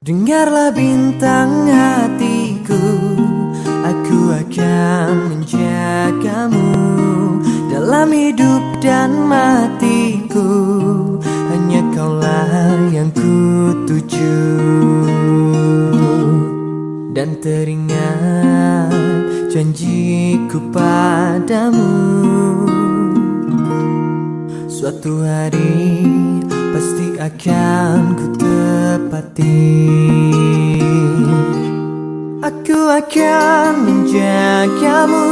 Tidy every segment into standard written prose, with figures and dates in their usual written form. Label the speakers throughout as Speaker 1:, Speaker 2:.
Speaker 1: Dengarlah bintang hatiku, aku akan menjagamu dalam hidup dan matiku. Hanya kaulah yang ku tuju. Dan teringat janjiku padamu, suatu hari pasti akan ku tepati. Aku akan menjagamu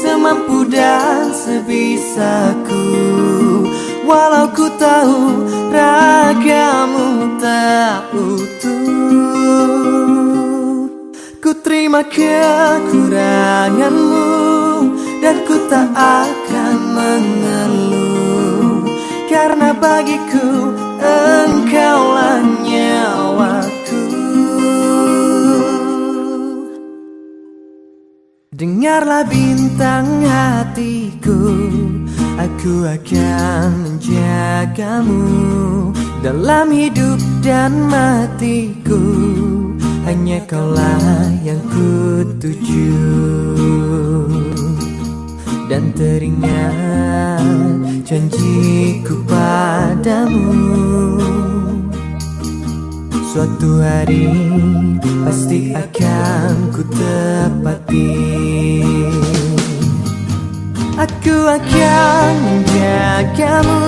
Speaker 1: semampu dan sebisaku, walau ku tahu ragamu tak utuh. Ku terima kekuranganmu dan ku tak akan mengeluh, karena bagiku engkaulah nyawaku. Dengarlah bintang hatiku, aku akan menjagamu dalam hidup dan matiku. Hanya kaulah yang ku tuju. Dan teringat janjiku padamu, suatu hari pasti akan ku tepati. Aku akan menjagamu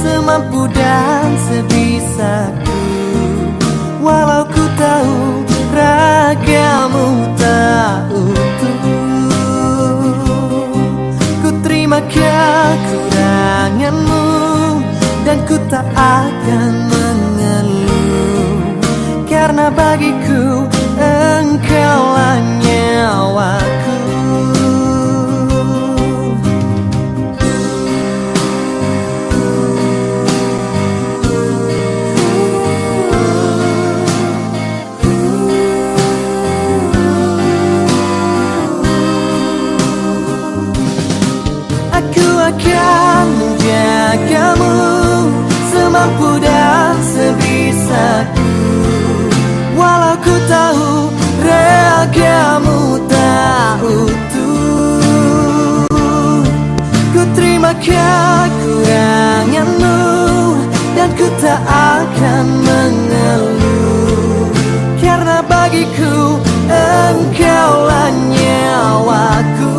Speaker 1: semampu dan sebisaku, walau ku tahu ragamu tak utuh. Ku terima kekuranganmu dan ku tak akan mengeluh, karena bagiku engkaulah nyawaku. Akan menjagamu semampu dan sebisaku, walau ku tahu ragamu tak utuh. Ku terima kekuranganmu dan ku tak akan mengeluh, karena bagiku engkaulah nyawaku.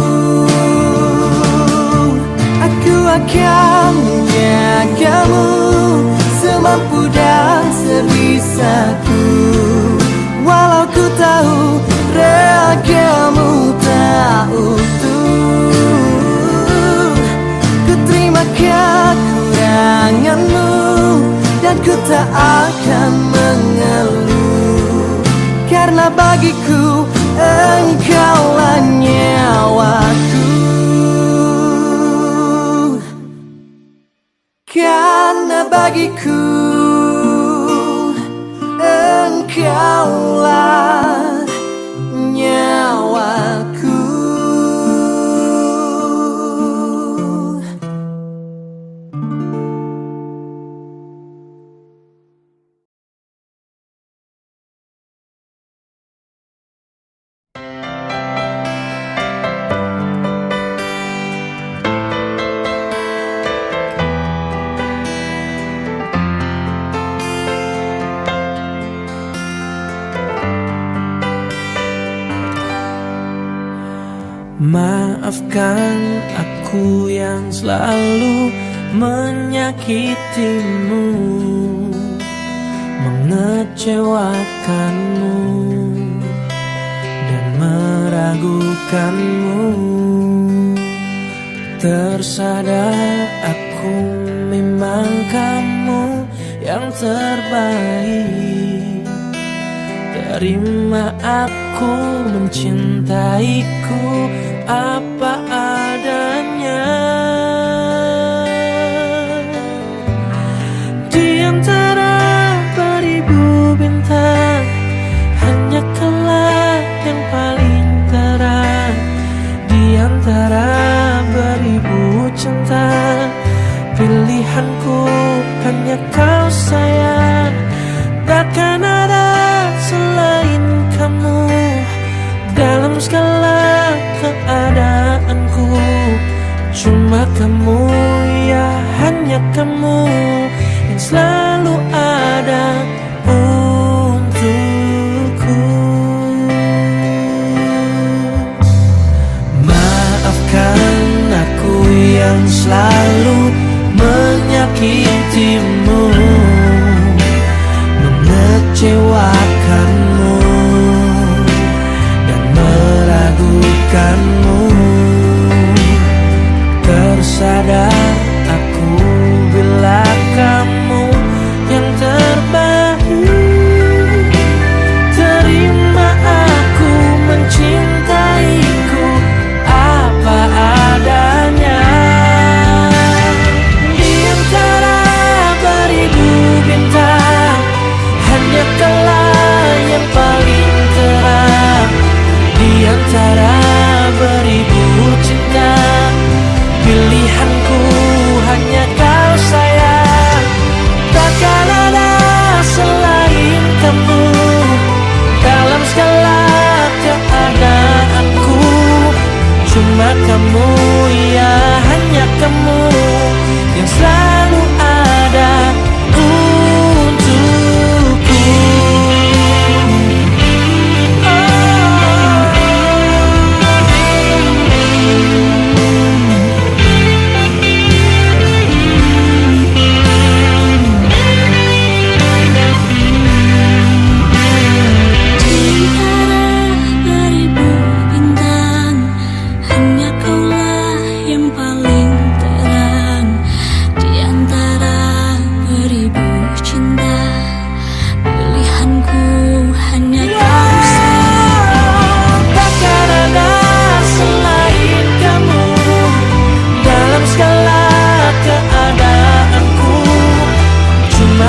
Speaker 1: Aku akan menjagamu semampu dan sebisaku, walau ku tahu ragamu tak utuh. Ku terima kekuranganmu dan ku tak akan mengeluh, karena bagiku engkaulah nyawaku. Karena bagiku engkaulah nyawaku.
Speaker 2: Maafkan aku yang selalu menyakitimu, mengecewakanmu, dan meragukanmu. Tersadar aku memang kamu yang terbaik. Terima aku mencintaiku apa adanya. Di antara beribu bintang, hanya kaulah yang paling terang. Di antara beribu centang, pilihanku hanya kau sayang. Takkan ada
Speaker 1: mengecewakanmu dan meragukanmu. Tersadar aku bila kamu yang terbaik. Terima aku mencintaiku apa adanya. Di antara beribu bintang, hanya kaulah yang paling terang. Di antara beribu cinta, pilihanku hanya kau sayang. Takkan ada selain kamu dalam segala keadaanku. Cuma kamu, ya hanya kamu yang selalu ada untukku.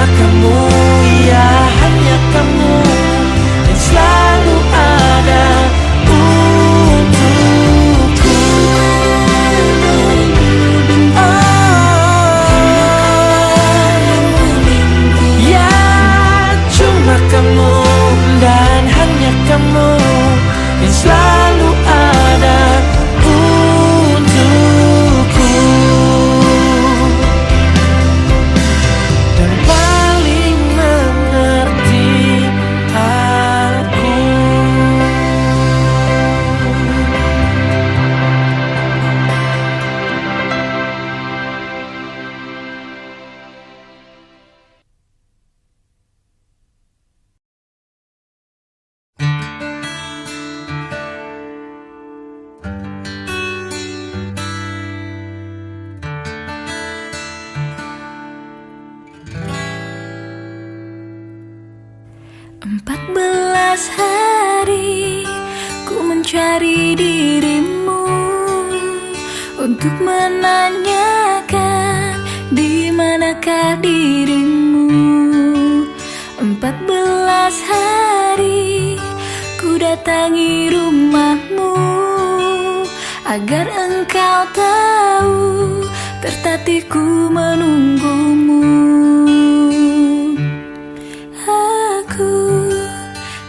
Speaker 1: Kamu, ya hanya kamu yang selalu ada untukku. Ya cuma kamu dan hanya kamu yang selalu ada untukku.
Speaker 3: Hari ku mencari dirimu untuk menanyakan di manakah dirimu. 14 hari ku datangi rumahmu agar engkau tahu tertatihku menunggumu. Aku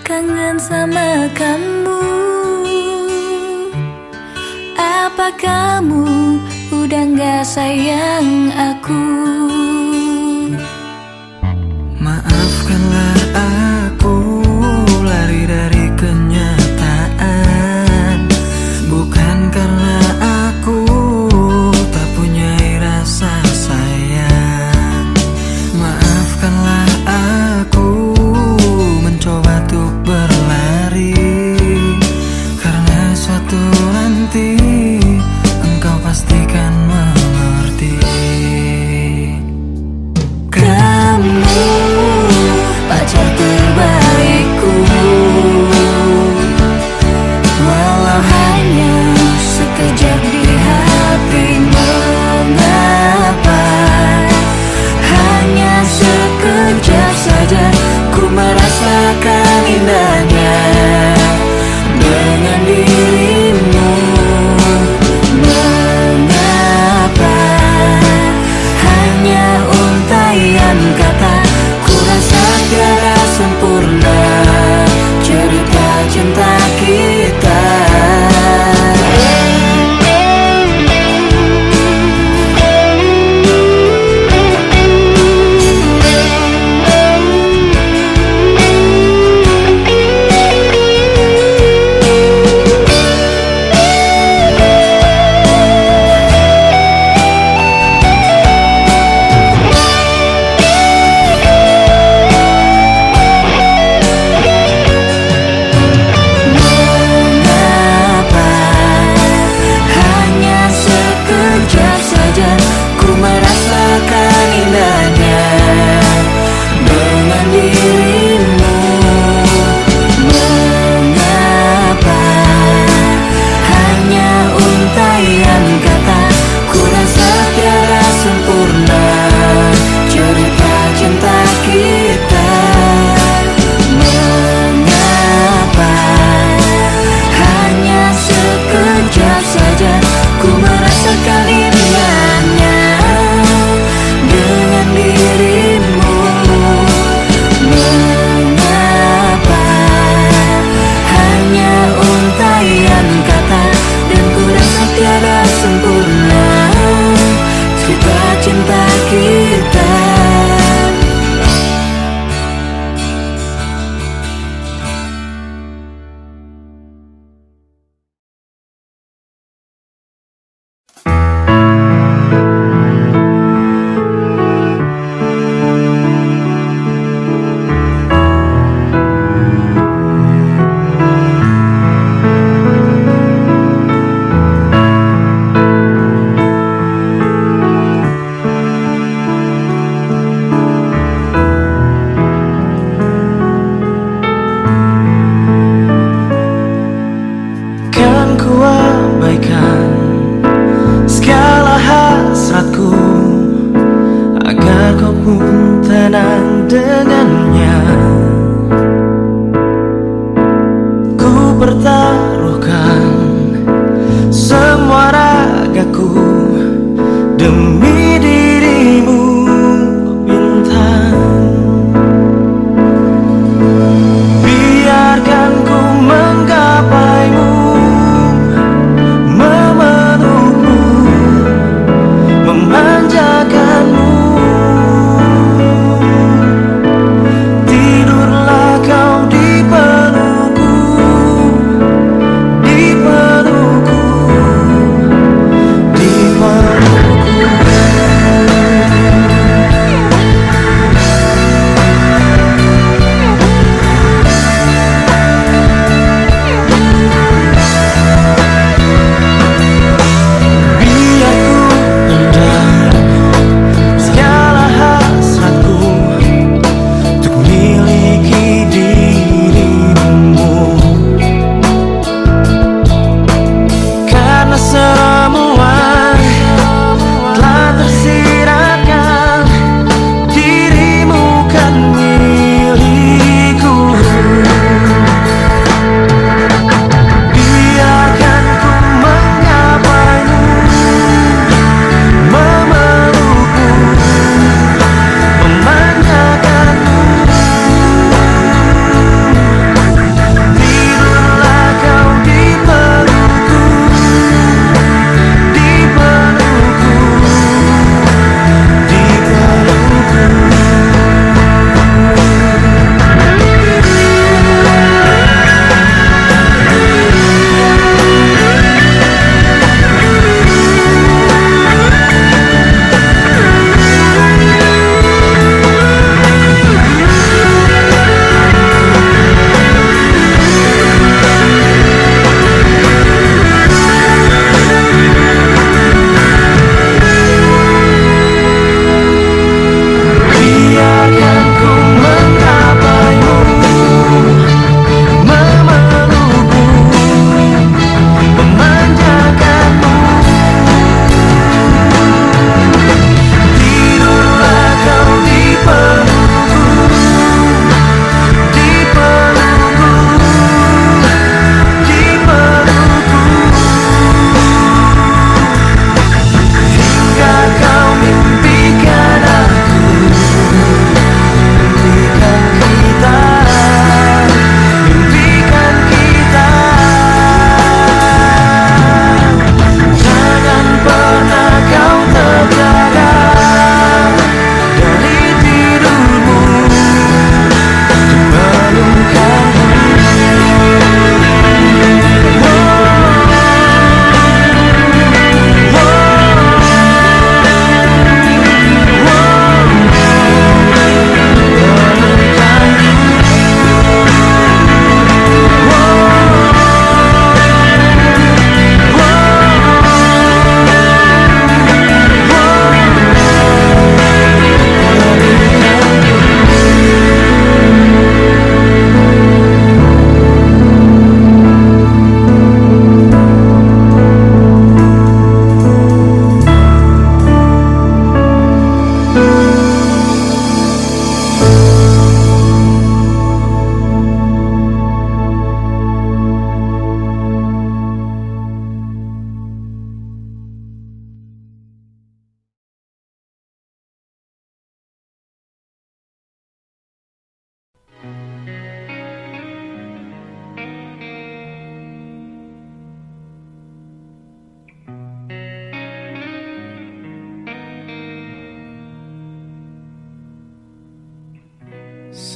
Speaker 3: kangen sama kamu. Apa kamu udah gak sayang aku?
Speaker 1: Maafkanlah aku lari dari kenyataan, bukan karena aku tak punya rasa sayang. Maafkanlah aku mencoba untuk berlari, karena suatu nanti engkau pastikan mengerti. Kamu pacar terbaikku, walau hanya sekejap di hati. Mengapa hanya sekejap saja ku merasakan indahnya dengan dirimu? Mengapa hanya untaian kata? Ku rasa tiada sempurna cerita cinta kita.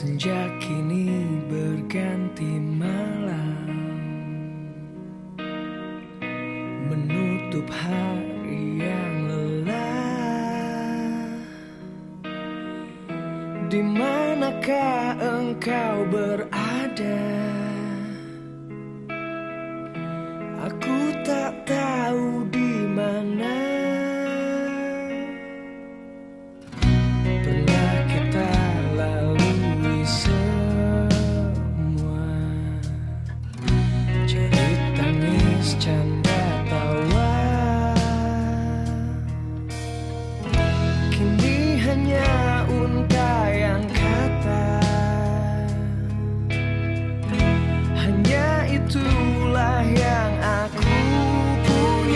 Speaker 2: Senja kini berganti malam, menutup hari yang lelah. Di manakah engkau berada? Aku tak tahu di mana. Pernah kita lalui semua, jerit tangis canda tawa. Kini hanya untaian kata, hanya itulah yang aku punya.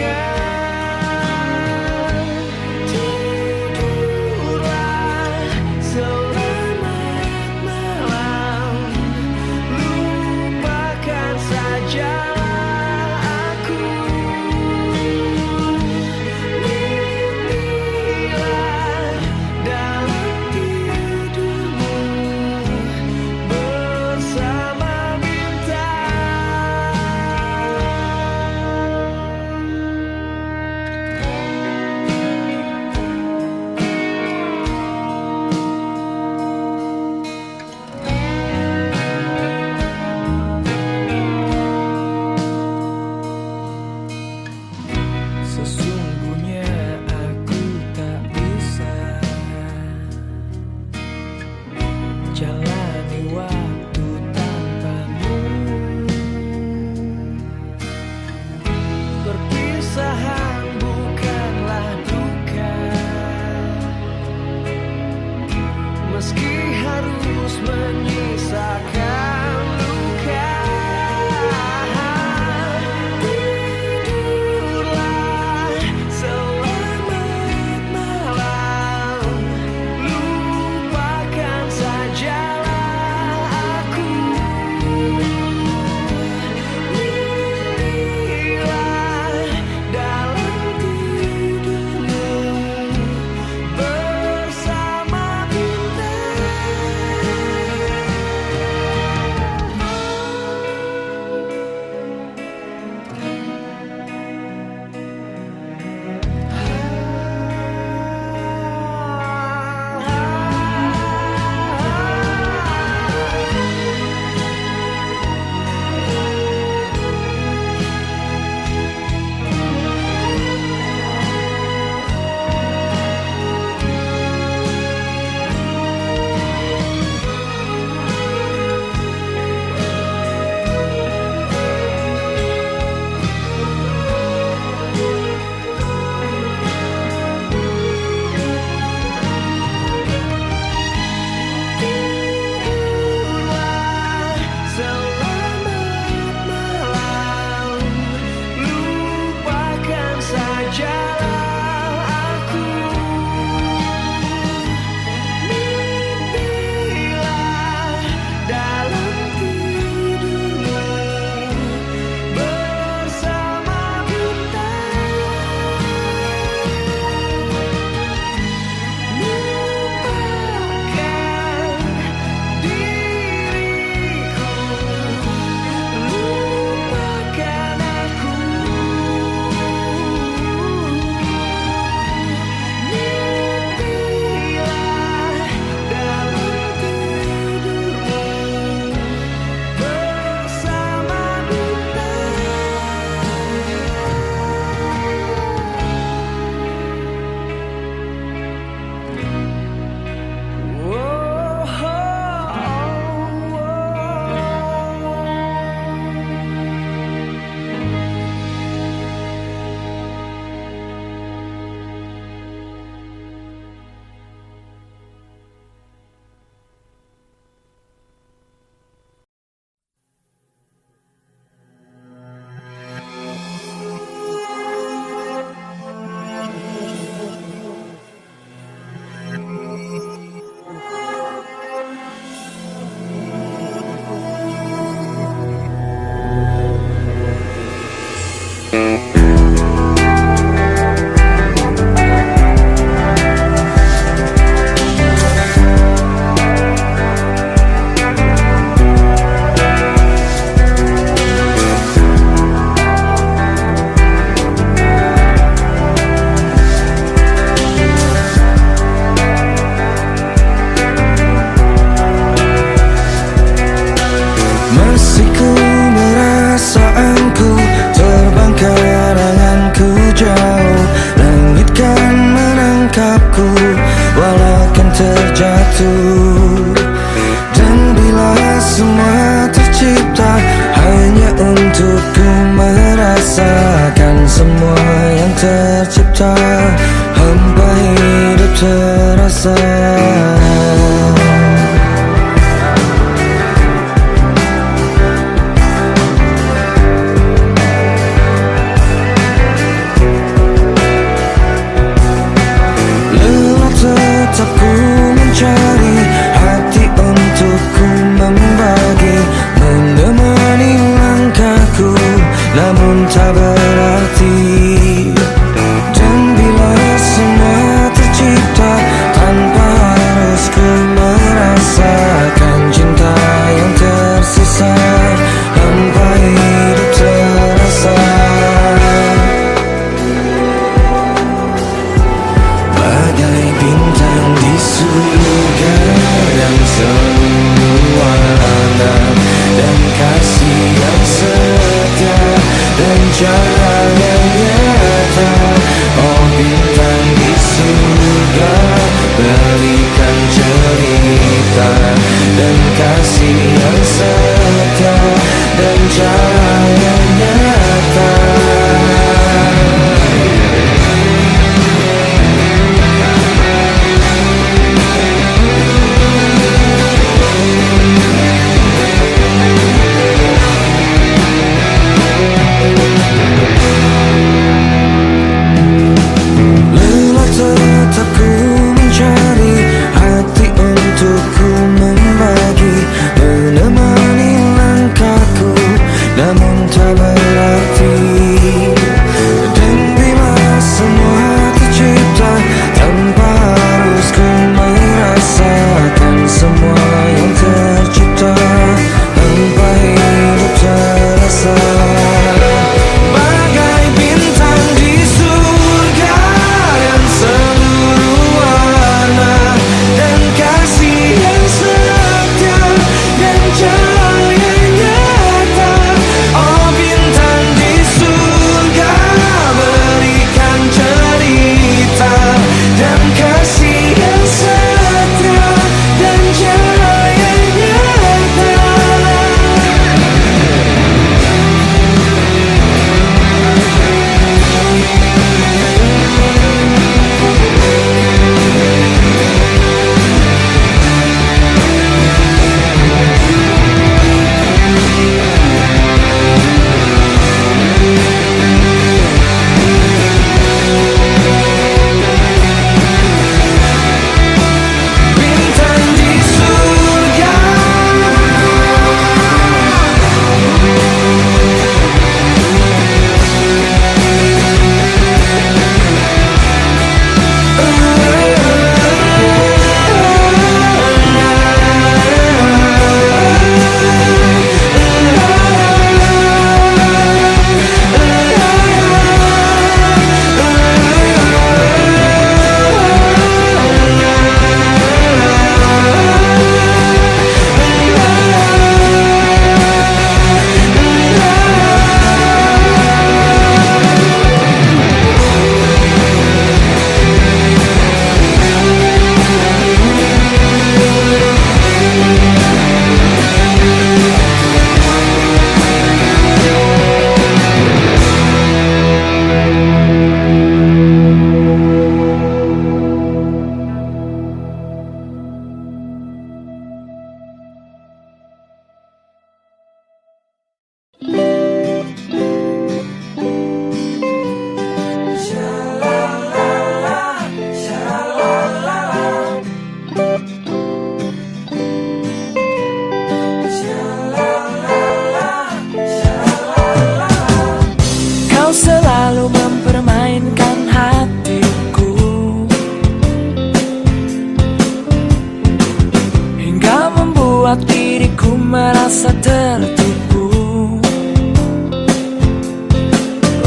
Speaker 2: merasa tertipu.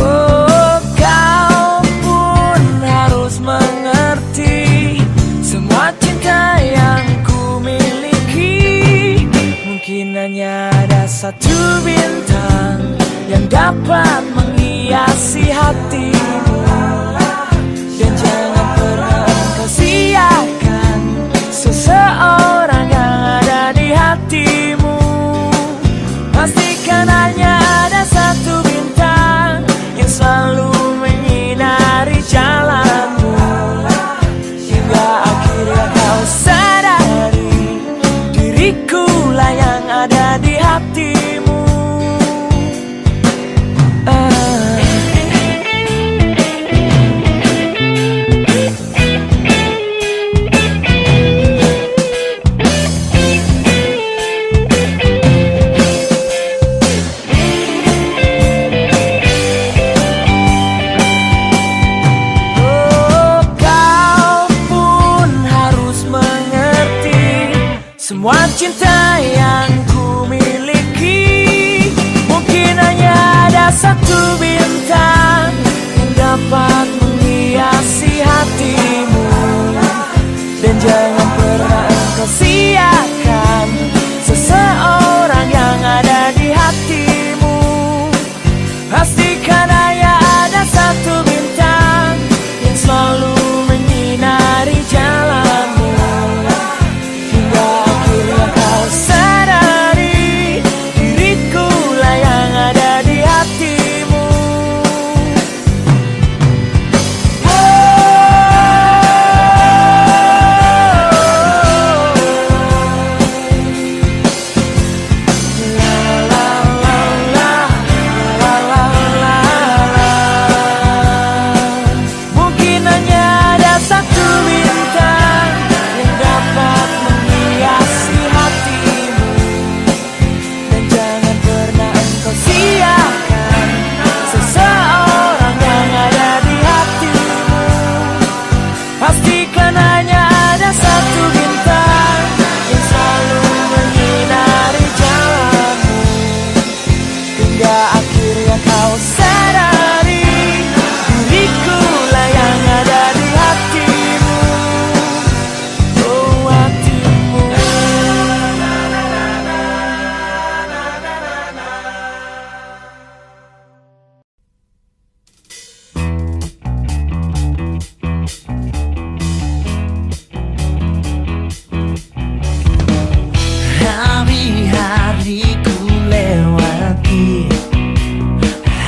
Speaker 2: Oh, kau pun harus mengerti, semua cinta yang ku miliki mungkin hanya ada satu bintang yang dapat menghiasi hatimu. Dan jangan pernah engkau sia-siakan seseorang yang ada di hatimu. Pastikan hanya ada satu bintang yang selalu menyinari jalanmu, hingga akhirnya kau sadari diriku lah yang ada di hatimu. Semua cinta yang ku miliki mungkin hanya ada satu bintang yang dapat menghiasi hatimu. Dan jangan pernah engkau sia-siakan seseorang yang ada di hatimu. Pastikan hanya ada satu bintang yang selalu menyinari jalanmu, hingga akhirnya kau sadari diriku lah yang ada di hatimu. Mungkin hanya ada satu bintang yang dapat menghiasi hatimu. Dan jangan pernah engkau sia-siakan seseorang yang ada di hatimu. Pastikan hanya ada satu bintang yang selalu menyinari jalanmu, hingga akhirnya kau sadari diriku lah yang ada di hatimu. Oh, hatimu.
Speaker 1: Hari-hari ku lewati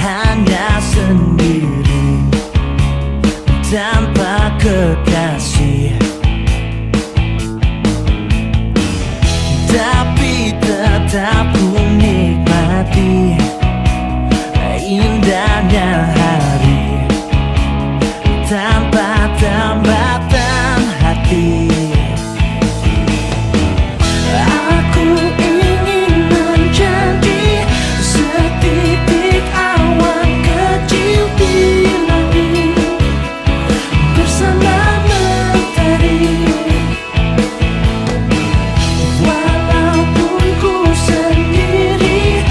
Speaker 1: hanya sendiri tanpa kekasih, tapi tetap ku nikmati indahnya hari tanpa tambatan hati. Aku ingin menjadi setitik awan kecil di langit bersama mentari. Walaupun ku sendiri,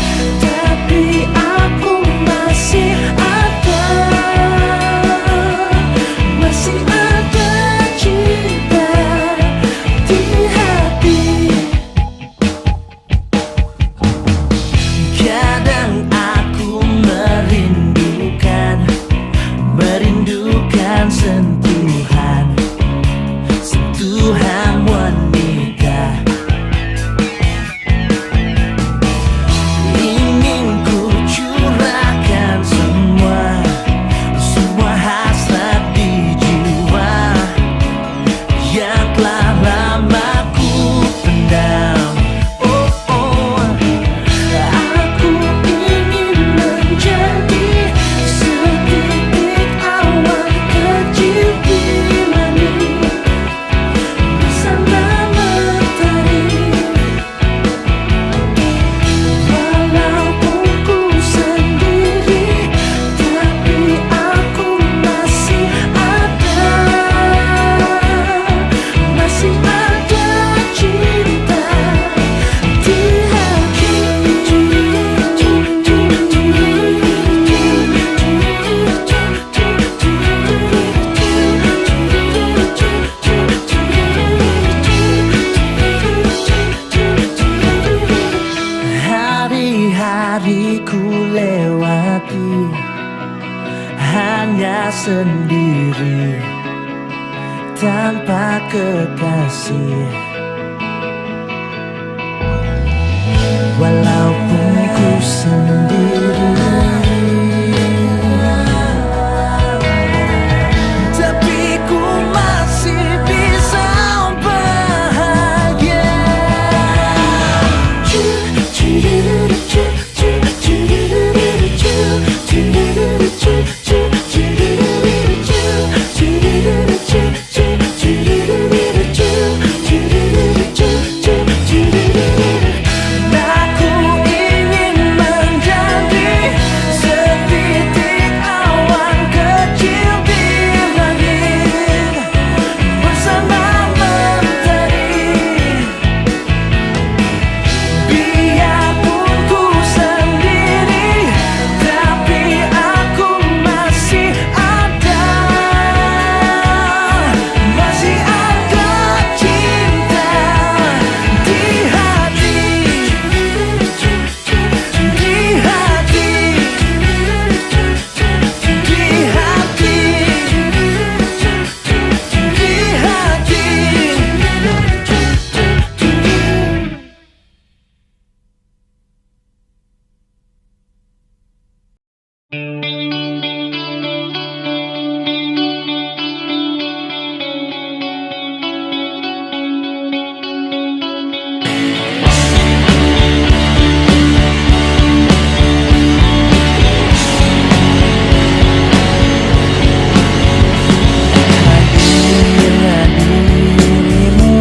Speaker 1: Hari-hari ku lewati hanya sendiri, tanpa kekasih. Walaupun ku sendiri, tapi ku masih bisa bahagia. Aku ingin menjadi setitik awan kecil di langit, bersama mentari. Biarpun ku sendiri, tapi aku masih ada. Masih ada cinta di hati, di hati, di hati, di hati. Hadirnya dirimu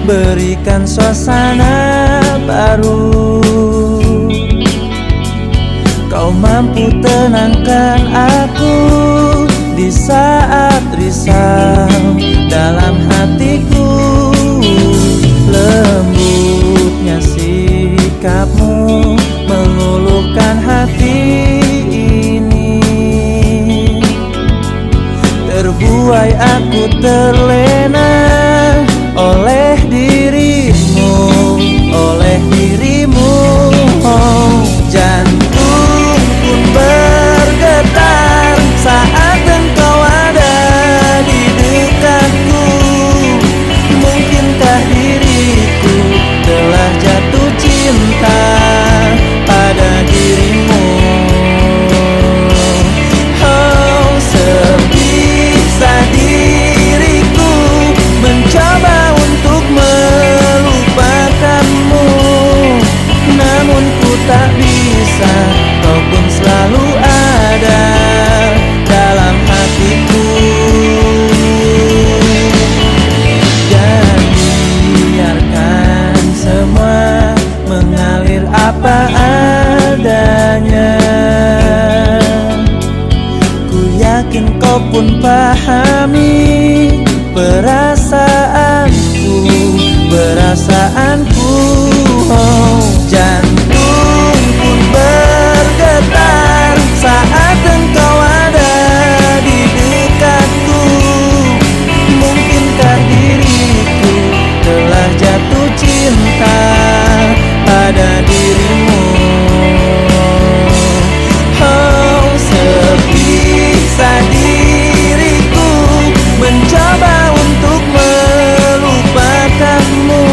Speaker 1: berikan suasana baru. Kau mampu tenangkan aku di saat risau dalam hatiku. Lembutnya sikapmu meluluhkan hati ini. Terbuai aku terlena oleh dirimu, oleh dirimu. Oh, jantung pun bergetar saat engkau ada di dekatku. Mungkinkah diriku telah jatuh cinta pada dirimu? Oh, sebisa diriku mencoba untuk melupakanmu, namun ku tak bisa. Kau pun selalu ada dalam hatiku. Dan biarkan semua mengalir apa adanya. Ku yakin kau pun pahami perasaanku, perasaanku. Oh, jantung pun bergetar saat engkau ada di dekatku. Mungkinkah diriku telah jatuh cinta pada dirimu? Oh, sebisa diriku mencoba untuk melupakanmu,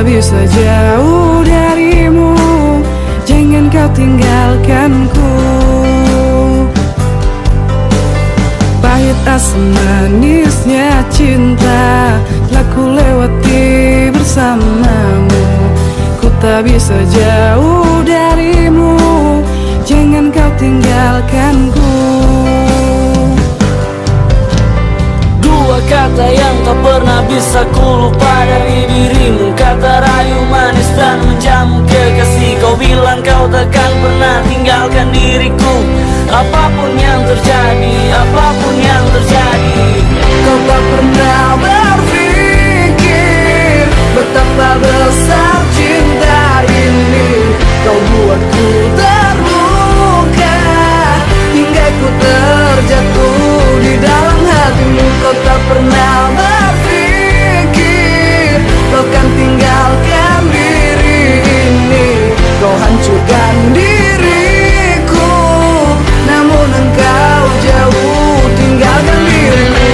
Speaker 4: tak bisa jauh darimu, jangan kau tinggalkanku. Pahit asam manisnya cinta telah ku lewati bersamamu. Ku tak bisa jauh darimu, jangan kau tinggalkanku.
Speaker 2: Dua kata yang tak pernah bisa ku lupa dari dirimu, kata rayu manis dan menjamu kekasih. Kau bilang kau takkan pernah tinggalkan diriku, apapun yang terjadi, apapun yang terjadi.
Speaker 4: Kau tak pernah berpikir betapa besar cinta ini. Kau buatku terluka hingga ku terjatuh di dalam hatimu. Kau tak pernah berpikir kau kan tinggalkan diri ini. Kau hancurkan diriku, namun engkau jauh tinggalkan diriku.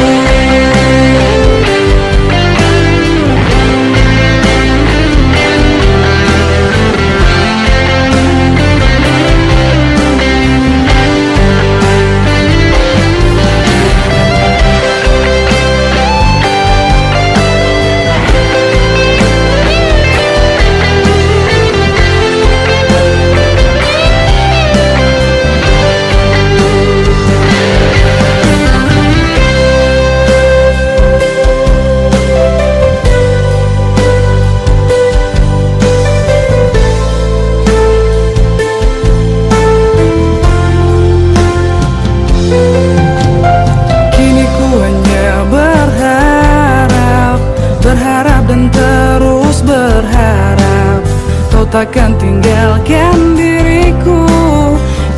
Speaker 4: Takkan tinggalkan diriku,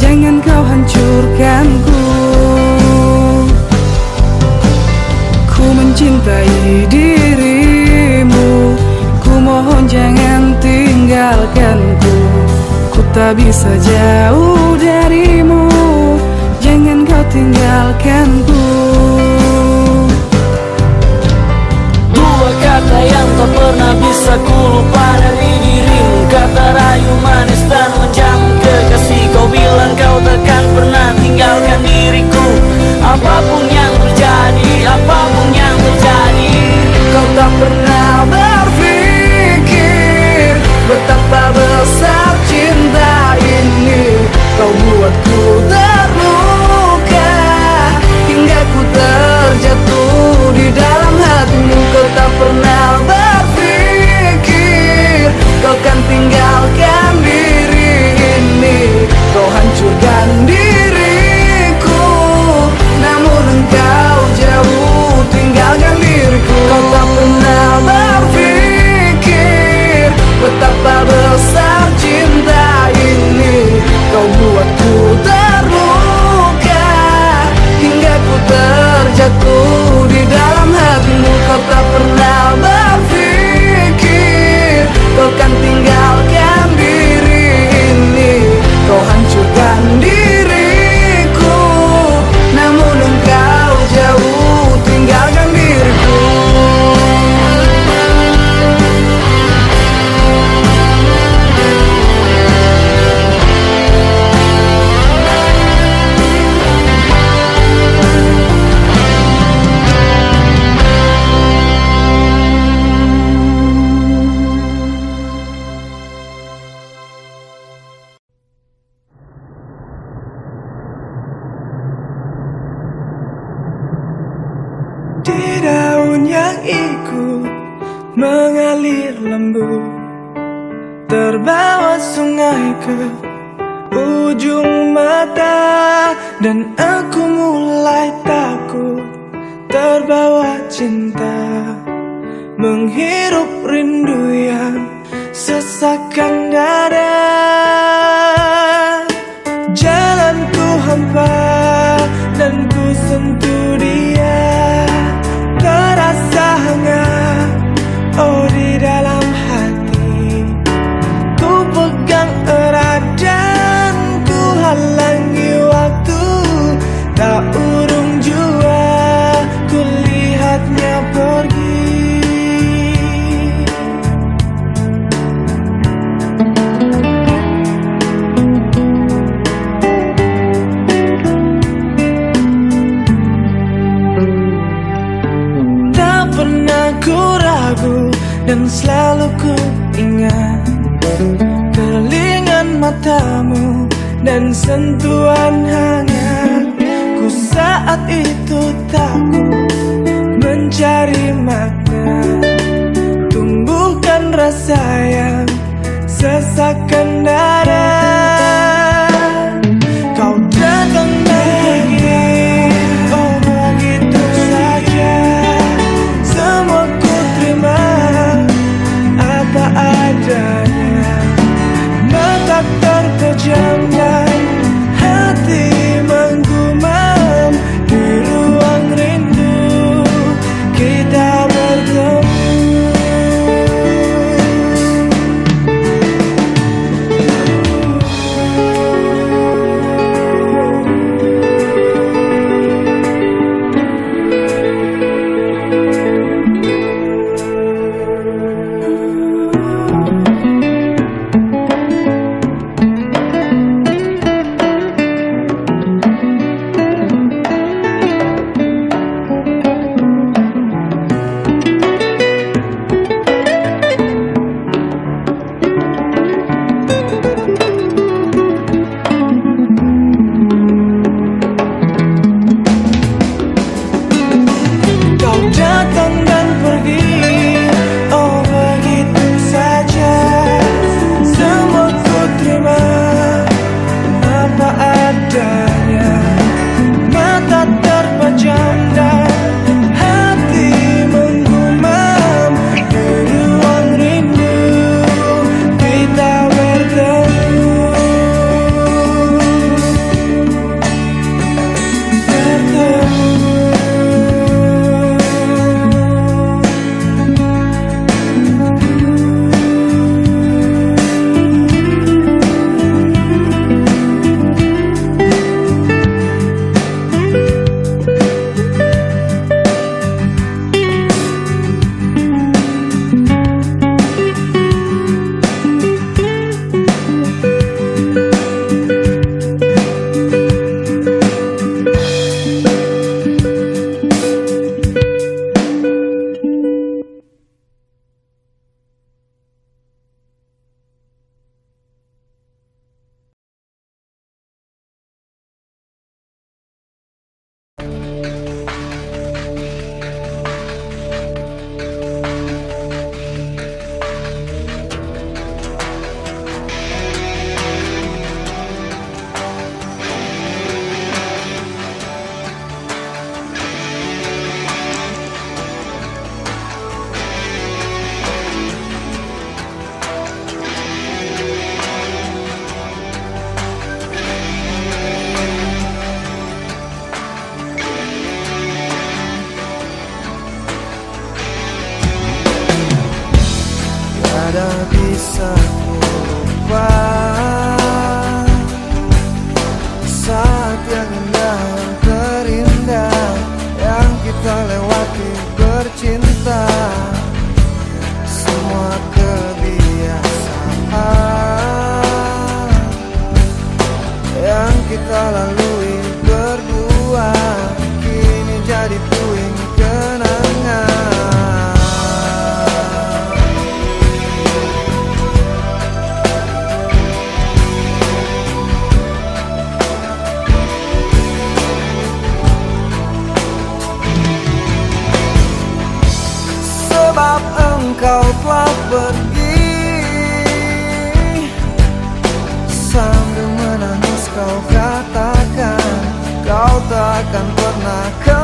Speaker 4: jangan kau hancurkanku. Ku mencintai dirimu, ku mohon jangan tinggalkanku. Ku tak bisa jauh darimu, jangan kau tinggalkanku.
Speaker 2: Dua kata yang tak pernah bisa ku lupa dari dirimu, kata rayu manis dan menjamu kekasih. Kau bilang kau takkan pernah tinggalkan diriku, apapun yang terjadi, apapun yang terjadi.
Speaker 4: Kau tak pernah berpikir betapa besar cinta ini. Kau buatku terluka hingga ku terjatuh di dalam hatimu. Kau tak pernah berpikir kau kan tinggalkan diri ini. Kau hancurkan diriku, namun engkau jauh tinggalkan diriku. Kau tak pernah berpikir betapa besar cinta ini. Kau buatku terluka hingga ku terjatuh di dalam hatimu. Kau tak pernah berpikir kau kan tinggalkan diri ini. Kau hancurkan diriku, namun engkau jauh tinggalkan diriku.
Speaker 1: Di daun yang ikut mengalir lembut, terbawa sungai ke ujung mata, dan aku mulai takut terbawa cinta, menghirup rindu yang sesakkan dada. Jalanku hampa dan ku sentuh dia, terasa hangat, oh di dalam hati. Ku pegang erat dan ku halangi waktu, tak urung jua ku lihatnya pergi. dan selalu ku ingat kerlingan matamu dan sentuhan hangat. Ku saat itu takut mencari makna, tumbuhkan rasa yang sesakkan dada. Kau datang lagi, oh begitu saja. Semua ku terima apa adanya. Mata terpejam dan hati menggumam. Di ruang rindu kita bertemu. Datang dan pergi, oh begitu saja. Semua ku terima apa adanya. Mata terpejam dan hati menggumam. Di ruang rindu kita bertemu. Tiada bisa ku lupa saat yang indah, yang terindah yang kita lewati bercinta. Semua kebiasaan yang kita lalui berdua kini jadi puing kenangan. Sebab engkau telah pergi, sambil menangis kau katakan kau takkan pernah kembali.